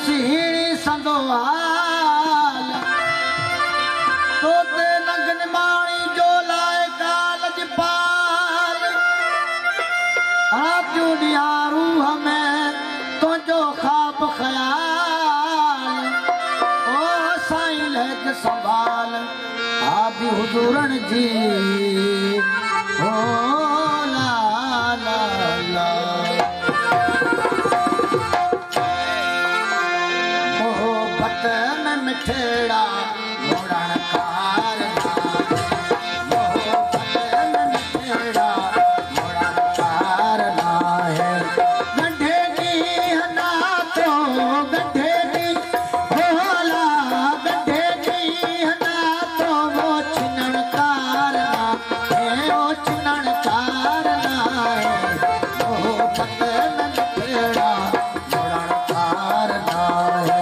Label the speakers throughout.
Speaker 1: सीणी संदोहाल तोते नगन माणी जो लाए कालज पाल रातू डियारू हमें तो जो खाब ख्याल ओ साईं लहज संभाल आदि हुजूरन जी ओ ला ला ला मोहब्बत में मिठड़ा मोड़न कार मोहब्बत में मिठड़ा मोड़न कार ना है गड्ढे की हना तो गड्ढे की भोला गड्ढे की हना तो वो छिनन कार ना है वो छिनन कार ना है मोहब्बत में मिठड़ा मोड़न कार ना है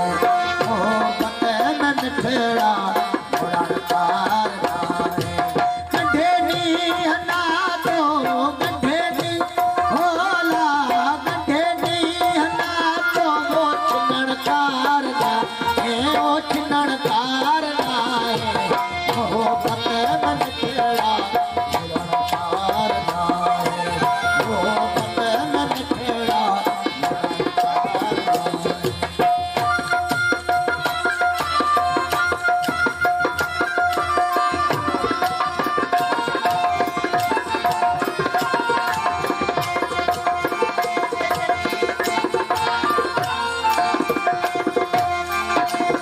Speaker 1: मोहब्बत में मिठड़ा मोड़न कार ना है गड्ढे नी हना तो गड्ढे नी भोला गड्ढे नी हना तो वो छिनन कार ना है वो छिनन कार ना है मोहब्बत में मिठड़ा मोड़न कार ना है मोहब्बत में मिठड़ा मोड़न कार ना है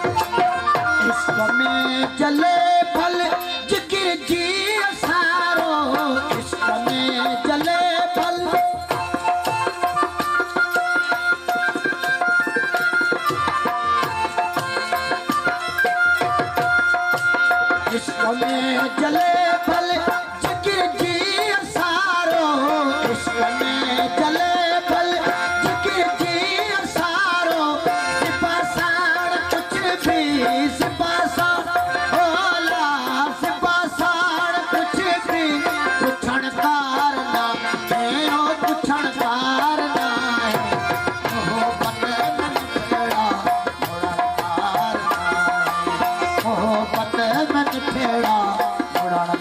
Speaker 1: इश्क में जले फल जिक्र जी असारो इश्क में जले फल इश्क में जले फल जिक्र जी असारो इश्क में जले फल जिक्र जी असारो सिपासाण कुछ भी सिपासाण होला सिपासाण कुछ भी पुछण कारना है ओ पुछण कारना है मोहब्बत में मिठड़ा मोड़न कारना है मोहब्बत में मिठड़ा मोड़न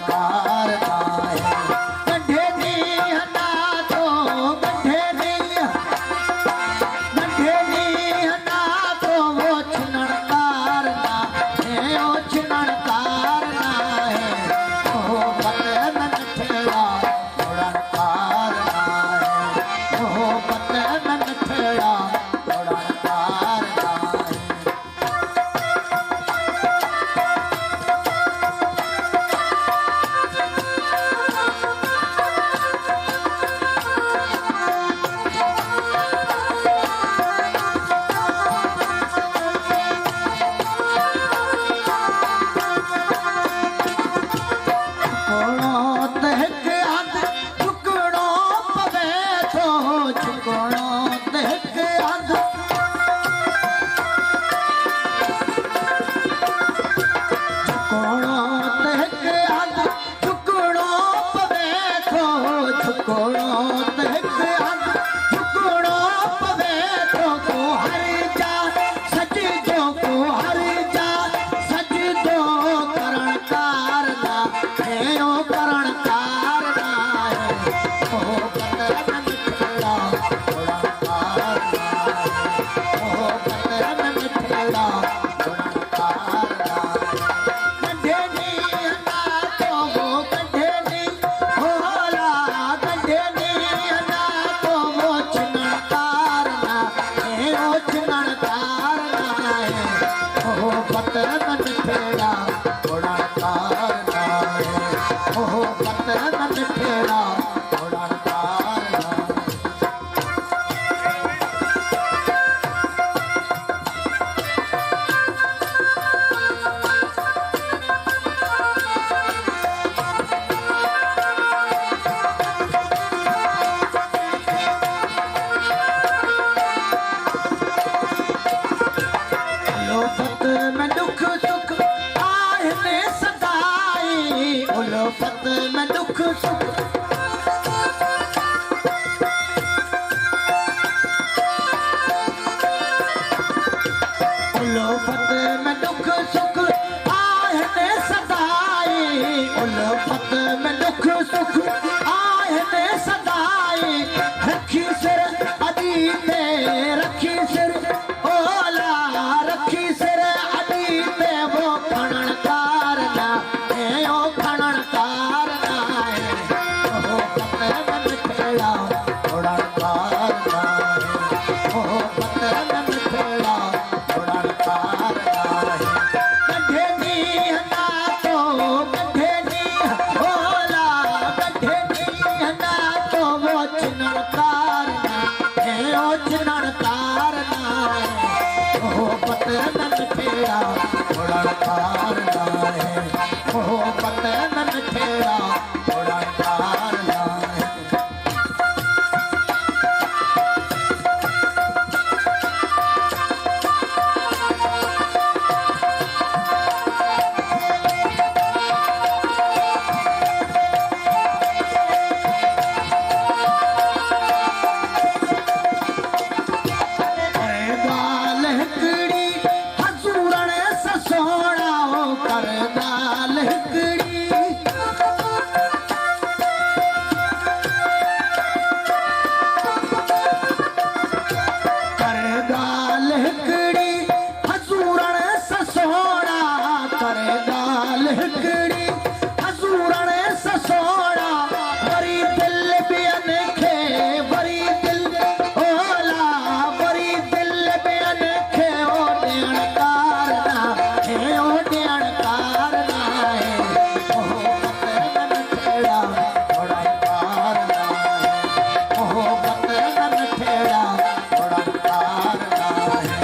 Speaker 1: उल्फत में दुख सुख आहने सदाई उल्फत में दुख सुख आहने सदाई रखी सिर अदी पे रखी सिर ओला रखी सिर अदी पे वो खणण कारना है ओ खणण कारना है ओ पते में मिठेड़ा उड़न कारना है ओ पते में मिठेड़ा उड़न कारना है गड्ढे नी हना तो गड्ढे नी ओला गड्ढे नी हना तो वो चिनण कारना है ओ चिनण कारना है ओ पते में मिठेड़ा उड़न कारना है ओ पते में मिठेड़ा उड़न कारना है करे गाल हिकड़ी हसूरण ससोड़ा हो करे गाल हिकड़ी करे गाल हिकड़ी हसूरण ससोड़ा करे गाल हिकड़ी हसूरण ससोड़ा वरी दिल बियन खे वरी दिल ओला वरी दिल बियन खे ओ ॾियण कारना है ओ ॾियण कारना है ओ पते में मिठेड़ा उड़न कारना है ओ पते में मिठेड़ा उड़न कारना है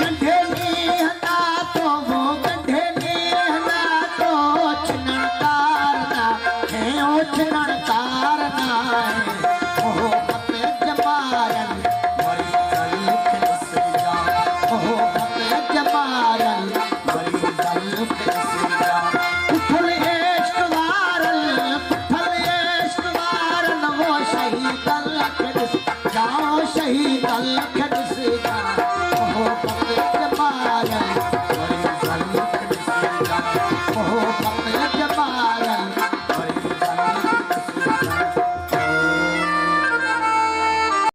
Speaker 1: गड्ढे नी हना तो वो गड्ढे नी हना तो चिनण कारना है ओ चिनण कारना है ओ पते जमायन वरी कल खिलस जा ओ पते जमायन